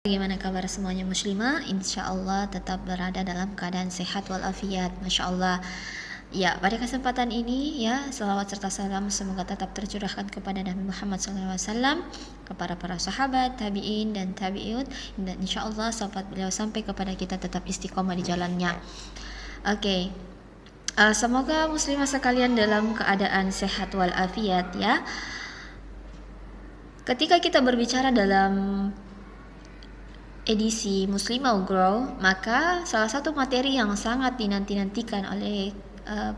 Bagaimana kabar semuanya muslimah? Insya Allah tetap berada dalam keadaan sehat walafiat. Masya Allah. Ya, pada kesempatan ini ya, salawat serta salam semoga tetap tercurahkan kepada Nabi Muhammad SAW, kepada para sahabat, tabi'in dan tabi'ut, dan insya Allah sahabat beliau sampai kepada kita tetap istiqomah di jalannya. Oke. Semoga muslimah sekalian dalam keadaan sehat walafiat ya. Ketika kita berbicara dalam edisi Muslimah Grow, maka salah satu materi yang sangat dinanti-nantikan oleh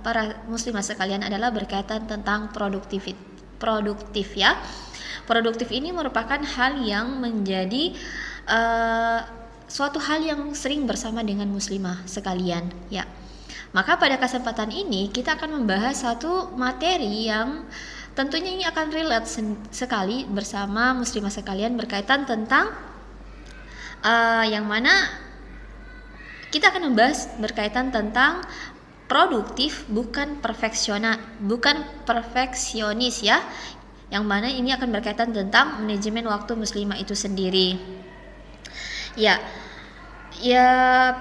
para muslimah sekalian adalah berkaitan tentang produktif ya. Produktif ini merupakan hal yang menjadi suatu hal yang sering bersama dengan muslimah sekalian ya. Maka pada kesempatan ini kita akan membahas satu materi yang tentunya ini akan relate sekali bersama muslimah sekalian berkaitan tentang yang mana kita akan membahas berkaitan tentang produktif bukan perfeksionis ya, yang mana ini akan berkaitan tentang manajemen waktu muslimah itu sendiri ya.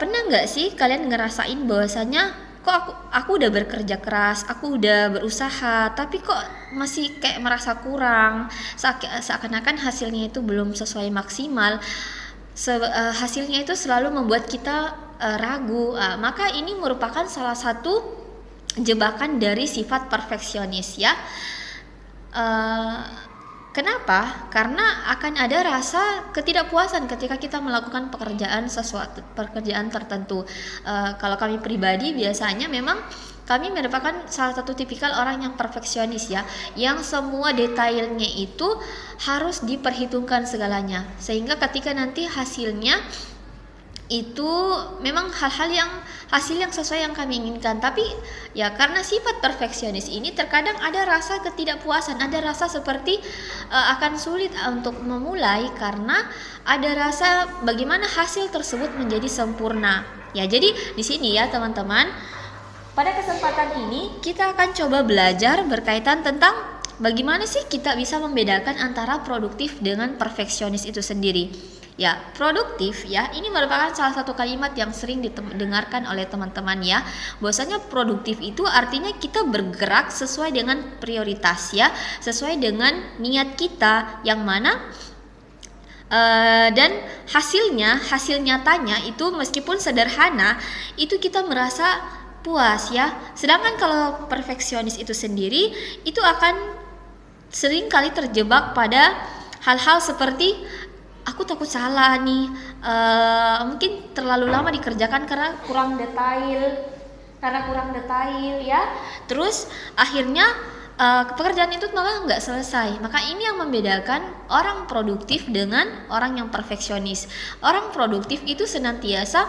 Pernah nggak sih kalian ngerasain bahwasanya kok aku udah bekerja keras, aku udah berusaha, tapi kok masih kayak merasa kurang, seakan-akan hasilnya itu belum sesuai maksimal. Hasilnya itu selalu membuat kita ragu. Maka ini merupakan salah satu jebakan dari sifat perfeksionis ya. Kenapa? Karena akan ada rasa ketidakpuasan ketika kita melakukan pekerjaan tertentu. Kalau kami pribadi biasanya memang kami merupakan salah satu tipikal orang yang perfeksionis ya, yang semua detailnya itu harus diperhitungkan segalanya, sehingga ketika nanti hasilnya itu memang hasil yang sesuai yang kami inginkan. Tapi ya karena sifat perfeksionis ini terkadang ada rasa ketidakpuasan, ada rasa seperti akan sulit untuk memulai karena ada rasa bagaimana hasil tersebut menjadi sempurna. Ya, jadi di sini ya teman-teman, pada kesempatan ini kita akan coba belajar berkaitan tentang bagaimana sih kita bisa membedakan antara produktif dengan perfeksionis itu sendiri. Ya, produktif ya, ini merupakan salah satu kalimat yang sering didengarkan oleh teman-teman ya. Bahwasanya produktif itu artinya kita bergerak sesuai dengan prioritas ya, sesuai dengan niat kita yang mana dan hasil nyatanya itu meskipun sederhana, itu kita merasa puas ya. Sedangkan kalau perfeksionis itu sendiri itu akan sering kali terjebak pada hal-hal seperti aku takut salah nih, mungkin terlalu lama dikerjakan karena kurang detail ya. Terus akhirnya pekerjaan itu malah nggak selesai. Maka ini yang membedakan orang produktif dengan orang yang perfeksionis. Orang produktif itu senantiasa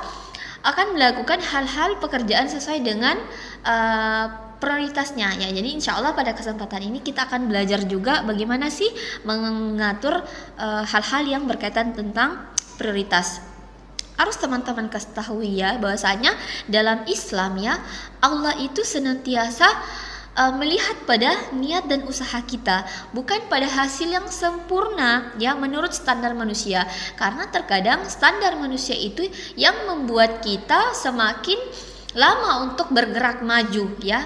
akan melakukan hal-hal pekerjaan sesuai dengan prioritasnya ya. Jadi insya Allah pada kesempatan ini kita akan belajar juga bagaimana sih mengatur hal-hal yang berkaitan tentang prioritas. Harus teman-teman ketahui ya bahwasanya dalam Islam ya, Allah itu senantiasa melihat pada niat dan usaha kita, bukan pada hasil yang sempurna ya menurut standar manusia. Karena terkadang standar manusia itu yang membuat kita semakin lama untuk bergerak maju ya.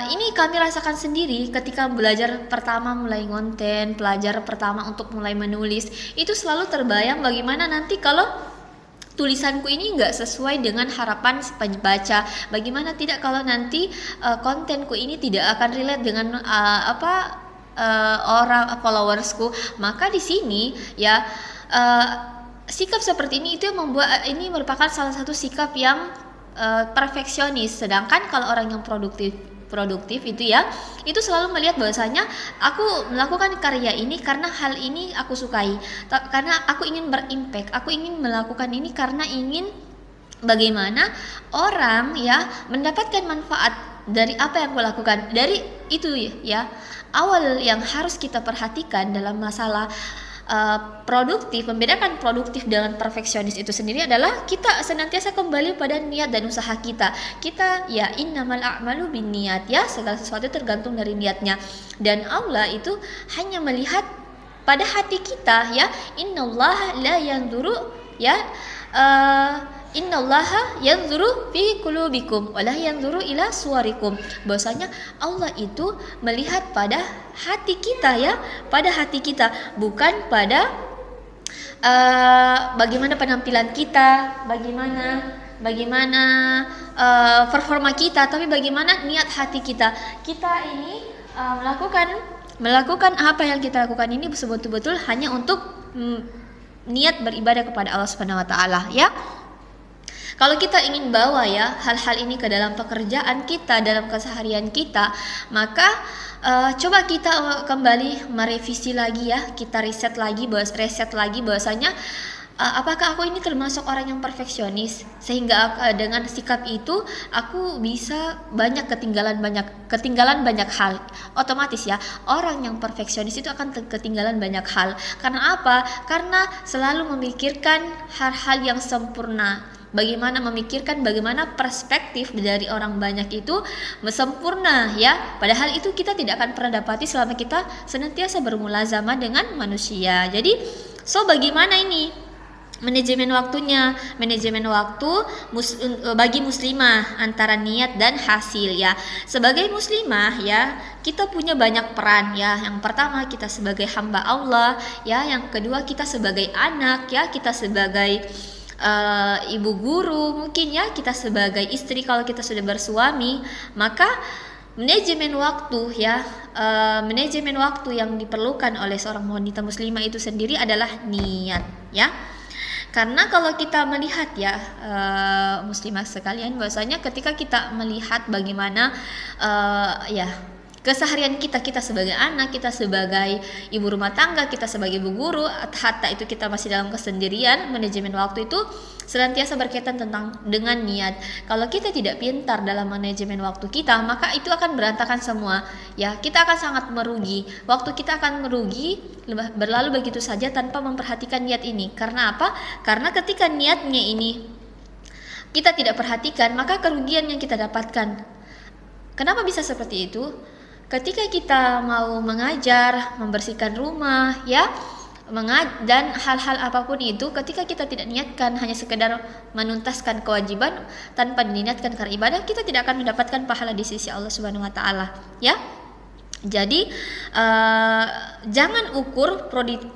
Ini kami rasakan sendiri ketika belajar pertama mulai konten, pelajar pertama untuk mulai menulis, itu selalu terbayang bagaimana nanti kalau tulisanku ini nggak sesuai dengan harapan pembaca, bagaimana tidak kalau nanti kontenku ini tidak akan relate dengan orang followersku. Maka di sini ya sikap seperti ini itu yang membuat ini merupakan salah satu sikap yang perfeksionis. Sedangkan kalau orang yang produktif itu ya, itu selalu melihat bahwasanya aku melakukan karya ini karena hal ini aku sukai, karena aku ingin berimpact, aku ingin melakukan ini karena ingin bagaimana orang ya mendapatkan manfaat dari apa yang aku lakukan. Dari itu ya, awal yang harus kita perhatikan dalam masalah produktif, membedakan produktif dengan perfeksionis itu sendiri adalah kita senantiasa kembali pada niat dan usaha kita. Kita ya innamal a'malu binniyat ya, segala sesuatu tergantung dari niatnya. Dan Allah itu hanya melihat pada hati kita ya. Innallaha la yanzuru ya innallaha yanzuru fi qulubikum wa la yanzuru ila suwarikum. Bahwasanya Allah itu melihat pada hati kita ya, pada hati kita, bukan pada bagaimana penampilan kita, bagaimana performa kita, tapi bagaimana niat hati kita. Kita ini melakukan apa yang kita lakukan ini betul-betul hanya untuk niat beribadah kepada Allah Subhanahu wa taala ya. Kalau kita ingin bawa ya hal-hal ini ke dalam pekerjaan kita, dalam keseharian kita, maka coba kita kembali merevisi lagi ya, kita reset lagi bahwasanya apakah aku ini termasuk orang yang perfeksionis, sehingga dengan sikap itu aku bisa ketinggalan banyak hal. Otomatis ya, orang yang perfeksionis itu akan ketinggalan banyak hal. Karena apa? Karena selalu memikirkan hal-hal yang sempurna. Bagaimana perspektif dari orang banyak itu sempurna ya. Padahal itu kita tidak akan pernah dapati selama kita senantiasa bermulazamah dengan manusia. Jadi bagaimana ini manajemen waktunya? Manajemen waktu bagi muslimah antara niat dan hasil ya. Sebagai muslimah ya, kita punya banyak peran ya. Yang pertama, kita sebagai hamba Allah ya. Yang kedua, kita sebagai anak ya, kita sebagai ibu guru mungkin ya, kita sebagai istri kalau kita sudah bersuami. Maka manajemen waktu ya, manajemen waktu yang diperlukan oleh seorang wanita muslimah itu sendiri adalah niat ya. Karena kalau kita melihat ya muslimah sekalian, bahwasanya ketika kita melihat bagaimana ya keseharian kita sebagai anak, kita sebagai ibu rumah tangga, kita sebagai ibu guru, hatta itu kita masih dalam kesendirian, manajemen waktu itu senantiasa berkaitan dengan niat. Kalau kita tidak pintar dalam manajemen waktu kita, maka itu akan berantakan semua ya. Kita akan sangat merugi, waktu kita akan merugi, berlalu begitu saja tanpa memperhatikan niat ini. Karena apa? Karena ketika niatnya ini kita tidak perhatikan, maka kerugian yang kita dapatkan. Kenapa bisa seperti itu? Ketika kita mau mengajar, membersihkan rumah ya, dan hal-hal apapun itu, ketika kita tidak niatkan, hanya sekedar menuntaskan kewajiban tanpa diniatkan karena ibadah, kita tidak akan mendapatkan pahala di sisi Allah Subhanahu wa taala ya. Jadi jangan ukur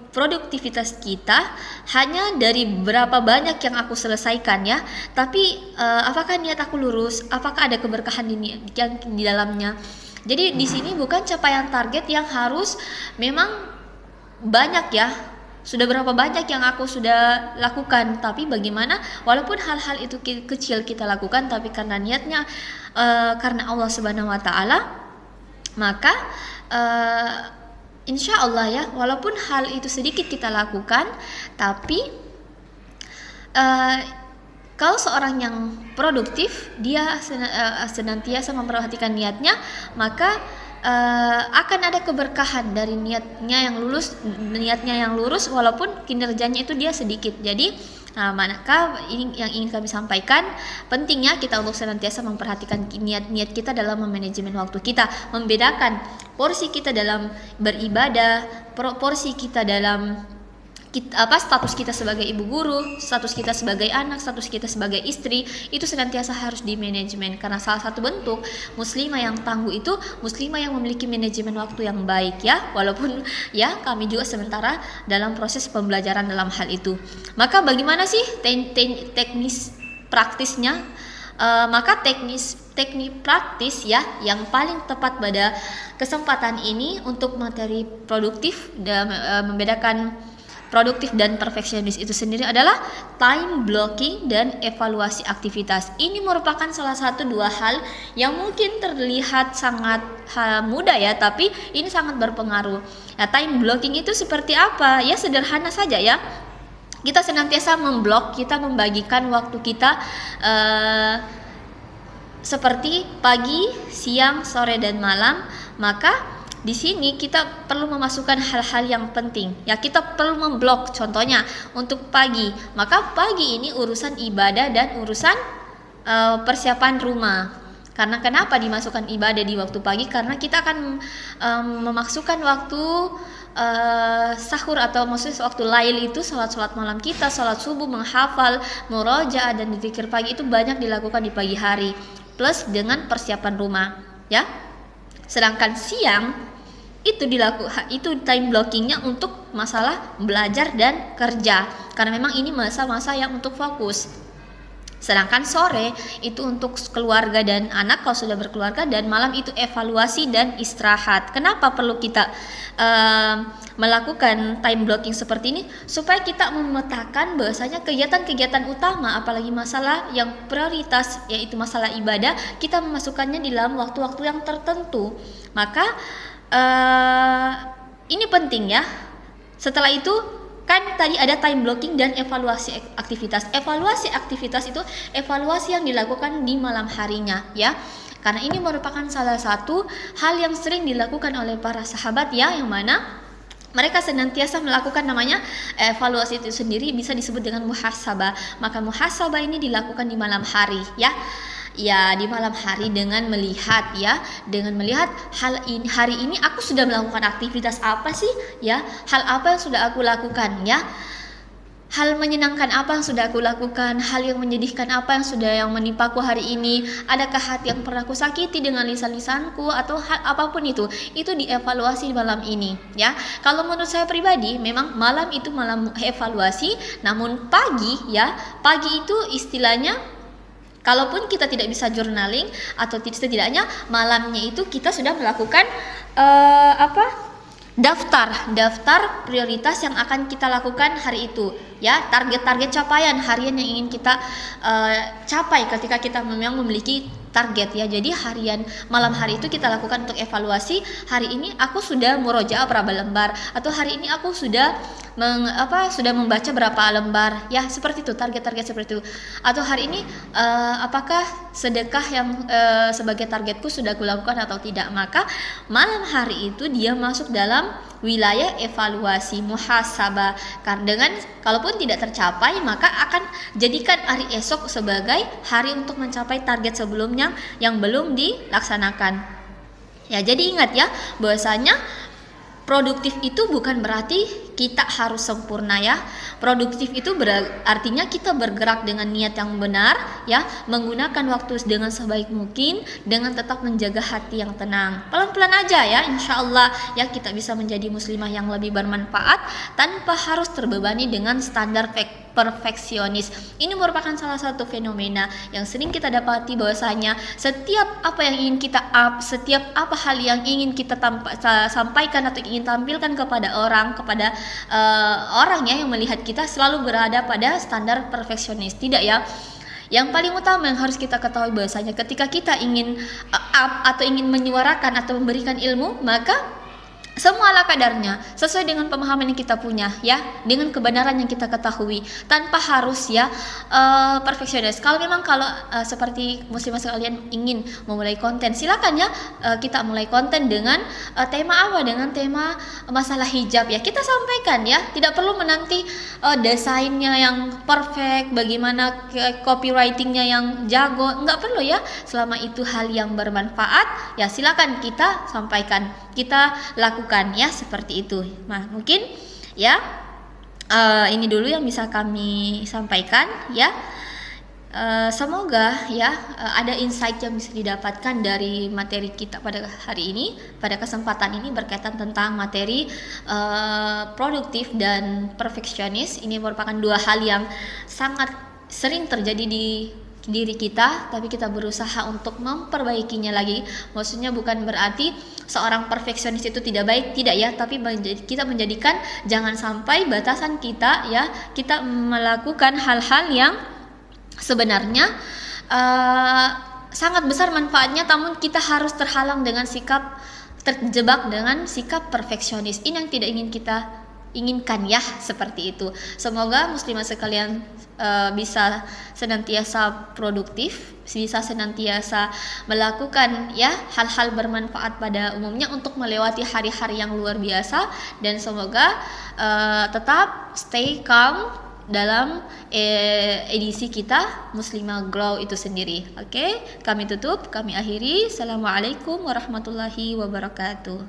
produktivitas kita hanya dari berapa banyak yang aku selesaikan ya, tapi apakah niat aku lurus, apakah ada keberkahan yang di dalamnya. Jadi di sini bukan capaian target yang harus memang banyak ya, sudah berapa banyak yang aku sudah lakukan, tapi bagaimana walaupun hal-hal itu kecil kita lakukan, tapi karena niatnya karena Allah Subhanahu wa taala, maka insya Allah ya, walaupun hal itu sedikit kita lakukan, tapi kalau seorang yang produktif, dia senantiasa memperhatikan niatnya, maka akan ada keberkahan dari niatnya yang lurus walaupun kinerjanya itu dia sedikit. Jadi maka ini yang ingin kami sampaikan, pentingnya kita untuk senantiasa memperhatikan niat kita dalam memanajemen waktu kita, membedakan porsi kita dalam beribadah, porsi kita dalam status kita sebagai ibu guru, status kita sebagai anak, status kita sebagai istri, itu senantiasa harus di manajemen. Karena salah satu bentuk muslimah yang tangguh itu muslimah yang memiliki manajemen waktu yang baik ya. Walaupun ya kami juga sementara dalam proses pembelajaran dalam hal itu. Maka bagaimana sih teknis praktisnya? Maka teknik praktis ya yang paling tepat pada kesempatan ini untuk materi produktif dan membedakan produktif dan perfeksionis itu sendiri adalah time blocking dan evaluasi aktivitas. Ini merupakan salah satu dua hal yang mungkin terlihat sangat mudah ya, tapi ini sangat berpengaruh. Nah, time blocking itu seperti apa? Ya sederhana saja ya. Kita senantiasa memblok, kita membagikan waktu kita seperti pagi, siang, sore dan malam. Maka di sini kita perlu memasukkan hal-hal yang penting. Ya, kita perlu memblok. Contohnya untuk pagi, maka pagi ini urusan ibadah dan urusan persiapan rumah. Karena kenapa dimasukkan ibadah di waktu pagi? Karena kita akan memasukkan waktu sahur atau maksudnya waktu lail itu sholat malam kita, sholat subuh, menghafal, murojaah dan zikir pagi itu banyak dilakukan di pagi hari plus dengan persiapan rumah ya. Sedangkan siang itu time blockingnya untuk masalah belajar dan kerja karena memang ini masa-masa yang untuk fokus. Sedangkan sore itu untuk keluarga dan anak kalau sudah berkeluarga, dan malam itu evaluasi dan istirahat. Kenapa perlu kita melakukan time blocking seperti ini? Supaya kita memetakan bahwasanya kegiatan-kegiatan utama apalagi masalah yang prioritas yaitu masalah ibadah kita memasukkannya di dalam waktu-waktu yang tertentu. Maka ini penting ya. Setelah itu kan tadi ada time blocking dan evaluasi aktivitas. Evaluasi aktivitas itu evaluasi yang dilakukan di malam harinya ya. Karena ini merupakan salah satu hal yang sering dilakukan oleh para sahabat ya, yang mana mereka senantiasa melakukan namanya evaluasi itu sendiri bisa disebut dengan muhasabah. Maka muhasabah ini dilakukan di malam hari ya. Ya, di malam hari dengan melihat ya, dengan melihat hari ini aku sudah melakukan aktivitas apa sih ya, hal apa yang sudah aku lakukan ya, hal menyenangkan apa yang sudah aku lakukan, hal yang menyedihkan apa yang menimpaku hari ini, adakah hati yang pernah aku sakiti dengan lisan-lisanku atau hal apapun itu dievaluasi malam ini ya. Kalau menurut saya pribadi memang malam itu malam evaluasi, namun pagi itu istilahnya kalaupun kita tidak bisa journaling atau setidaknya malamnya itu kita sudah melakukan daftar prioritas yang akan kita lakukan hari itu ya, target-target capaian harian yang ingin kita capai ketika kita memang memiliki target ya. Jadi malam hari itu kita lakukan untuk evaluasi, hari ini aku sudah murojaah berapa lembar, atau hari ini aku sudah membaca berapa lembar ya, seperti itu, target-target seperti itu. Atau hari ini apakah sedekah yang sebagai targetku sudah aku lakukan atau tidak. Maka malam hari itu dia masuk dalam wilayah evaluasi muhasabah. Karena dengan kalaupun tidak tercapai, maka akan jadikan hari esok sebagai hari untuk mencapai target sebelumnya yang belum dilaksanakan. Ya, jadi ingat ya bahwasanya produktif itu bukan berarti kita harus sempurna ya. Produktif itu artinya kita bergerak dengan niat yang benar ya, menggunakan waktu dengan sebaik mungkin dengan tetap menjaga hati yang tenang. Pelan-pelan aja ya, insya Allah ya kita bisa menjadi muslimah yang lebih bermanfaat tanpa harus terbebani dengan standar perfeksionis. Ini merupakan salah satu fenomena yang sering kita dapati bahwasanya setiap apa yang ingin kita setiap apa hal yang ingin kita sampaikan atau ingin tampilkan kepada orang ya yang melihat kita selalu berada pada standar perfeksionis. Tidak ya. Yang paling utama yang harus kita ketahui bahwasanya ketika kita ingin atau ingin menyuarakan atau memberikan ilmu, maka semua ala kadarnya sesuai dengan pemahaman yang kita punya ya, dengan kebenaran yang kita ketahui, tanpa harus ya perfeksionis. Kalau seperti muslimah sekalian ingin memulai konten, silakan ya kita mulai konten dengan tema apa, dengan tema masalah hijab ya, kita sampaikan ya, tidak perlu menanti desainnya yang perfect, bagaimana copywritingnya yang jago, nggak perlu ya. Selama itu hal yang bermanfaat ya silakan kita sampaikan, kita lakukan ya, seperti itu. Nah mungkin ya ini dulu yang bisa kami sampaikan ya. Semoga ya ada insight yang bisa didapatkan dari materi kita pada hari ini, pada kesempatan ini berkaitan tentang materi produktif dan perfeksionis. Ini merupakan dua hal yang sangat sering terjadi di diri kita, tapi kita berusaha untuk memperbaikinya lagi. Maksudnya bukan berarti seorang perfeksionis itu tidak baik, tidak ya, tapi kita menjadikan jangan sampai batasan kita ya, kita melakukan hal-hal yang sebenarnya sangat besar manfaatnya, namun kita harus terhalang dengan terjebak dengan sikap perfeksionis. Ini yang tidak ingin kita inginkan ya, seperti itu. Semoga muslimah sekalian bisa senantiasa produktif, bisa senantiasa melakukan ya hal-hal bermanfaat pada umumnya untuk melewati hari-hari yang luar biasa, dan semoga tetap stay calm dalam edisi kita Muslimah Grow itu sendiri. Oke, kami tutup, kami akhiri. Assalamualaikum warahmatullahi wabarakatuh.